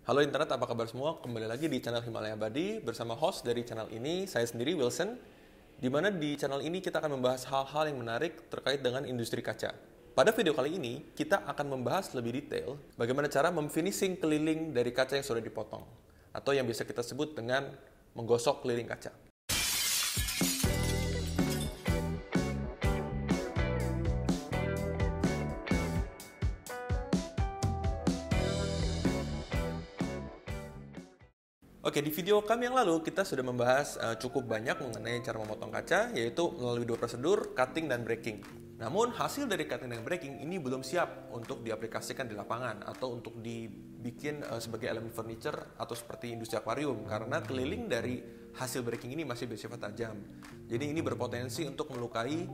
Halo internet, apa kabar semua? Kembali lagi di channel Himalaya Abadi bersama host dari channel ini, saya sendiri Wilson. Di mana di channel ini kita akan membahas hal-hal yang menarik terkait dengan industri kaca. Pada video kali ini, kita akan membahas lebih detail bagaimana cara memfinishing keliling dari kaca yang sudah dipotong, atau yang bisa kita sebut dengan menggosok keliling kaca. Oke, di video kami yang lalu kita sudah membahas cukup banyak mengenai cara memotong kaca, yaitu melalui dua prosedur, cutting dan breaking. Namun, hasil dari cutting dan breaking ini belum siap untuk diaplikasikan di lapangan atau untuk dibikin sebagai elemen furniture atau seperti industri akuarium, karena keliling dari hasil breaking ini masih bersifat tajam. Jadi ini berpotensi untuk melukai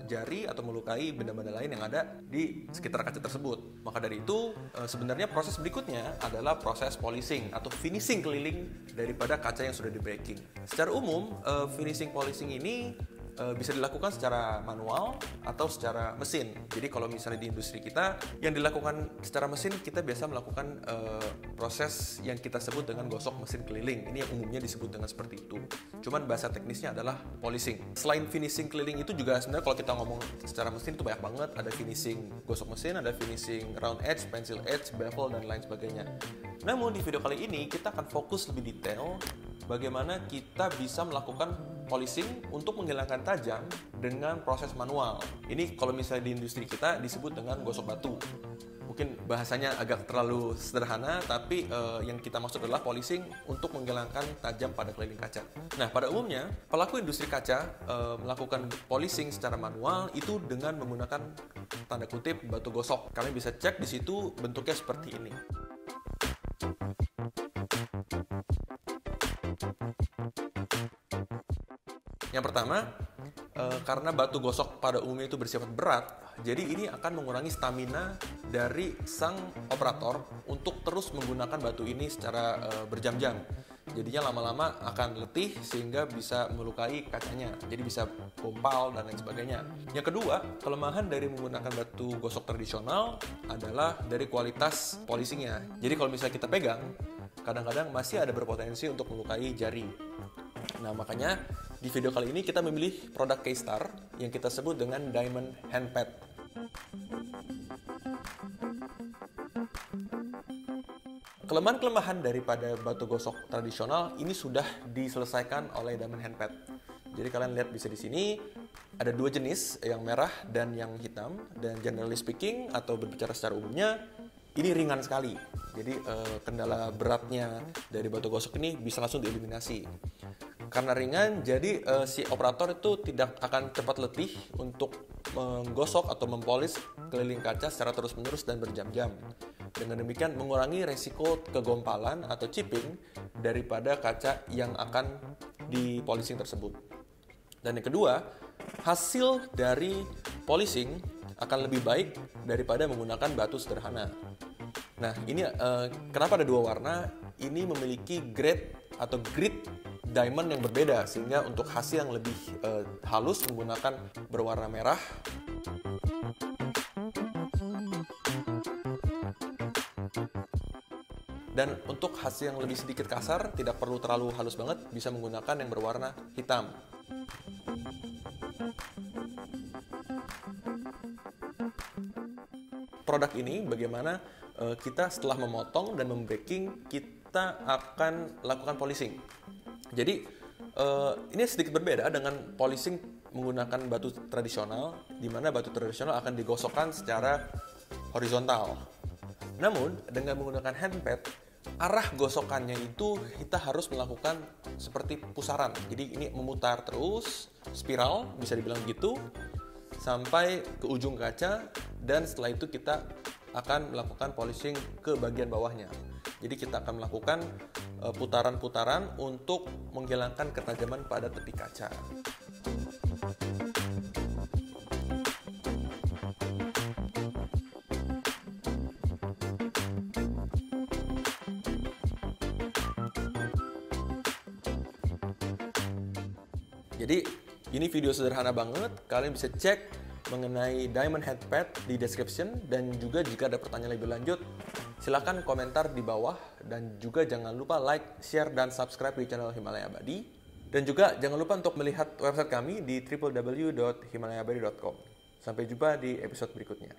jari atau melukai benda-benda lain yang ada di sekitar kaca tersebut. Maka dari itu, sebenarnya proses berikutnya adalah proses polishing atau finishing keliling daripada kaca yang sudah di breaking. Secara umum, finishing polishing ini bisa dilakukan secara manual atau secara mesin. Jadi kalau misalnya di industri kita yang dilakukan secara mesin, kita biasa melakukan proses yang kita sebut dengan gosok mesin keliling. Ini yang umumnya disebut dengan seperti itu. Cuman bahasa teknisnya adalah polishing. Selain finishing keliling itu juga sebenarnya kalau kita ngomong secara mesin itu banyak banget. Ada finishing gosok mesin, ada finishing round edge, pencil edge, bevel, dan lain sebagainya. Namun di video kali ini kita akan fokus lebih detail bagaimana kita bisa melakukan polishing untuk menghilangkan tajam dengan proses manual. Ini kalau misalnya di industri kita disebut dengan gosok batu. Mungkin bahasanya agak terlalu sederhana, tapi yang kita maksud adalah polishing untuk menghilangkan tajam pada keliling kaca. Nah, pada umumnya pelaku industri kaca melakukan polishing secara manual itu dengan menggunakan tanda kutip batu gosok. Kalian bisa cek di situ bentuknya seperti ini. Yang pertama, karena batu gosok pada umumnya itu bersifat berat, jadi ini akan mengurangi stamina dari sang operator untuk terus menggunakan batu ini secara berjam-jam. Jadinya lama-lama akan letih sehingga bisa melukai kacanya, jadi bisa gumpal dan lain sebagainya. Yang kedua, kelemahan dari menggunakan batu gosok tradisional adalah dari kualitas polishingnya. Jadi kalau misalnya kita pegang, kadang-kadang masih ada berpotensi untuk melukai jari. Nah, makanya di video kali ini kita memilih produk K-Star yang kita sebut dengan Diamond Hand Pad. Kelemahan-kelemahan daripada batu gosok tradisional ini sudah diselesaikan oleh Diamond Hand Pad. Jadi kalian lihat bisa di sini ada dua jenis, yang merah dan yang hitam. Dan generally speaking atau berbicara secara umumnya, ini ringan sekali. Jadi kendala beratnya dari batu gosok ini bisa langsung dieliminasi. Karena ringan, jadi si operator itu tidak akan cepat letih untuk menggosok atau mempolis keliling kaca secara terus-menerus dan berjam-jam. Dengan demikian mengurangi resiko kegompalan atau chipping daripada kaca yang akan di-polishing tersebut. Dan yang kedua, hasil dari polishing akan lebih baik daripada menggunakan batu sederhana. Nah, ini kenapa ada dua warna? Ini memiliki grade atau grit diamond yang berbeda, sehingga untuk hasil yang lebih halus menggunakan berwarna merah. Dan untuk hasil yang lebih sedikit kasar, tidak perlu terlalu halus banget, bisa menggunakan yang berwarna hitam. Produk ini bagaimana kita setelah memotong dan membreaking, kita akan lakukan polishing. Jadi ini sedikit berbeda dengan polishing menggunakan batu tradisional, di mana batu tradisional akan digosokkan secara horizontal. Namun dengan menggunakan hand pad, arah gosokannya itu kita harus melakukan seperti pusaran. Jadi ini memutar terus, spiral bisa dibilang gitu, sampai ke ujung kaca, dan setelah itu kita akan melakukan polishing ke bagian bawahnya. Jadi kita akan melakukan putaran-putaran untuk menghilangkan ketajaman pada tepi kaca. Jadi ini video sederhana banget, kalian bisa cek mengenai Diamond Hand Pad di description, dan juga jika ada pertanyaan lebih lanjut Silahkan komentar di bawah dan juga jangan lupa like, share, dan subscribe di channel Himalaya Abadi. Dan juga jangan lupa untuk melihat website kami di www.himalayabadi.com. Sampai jumpa di episode berikutnya.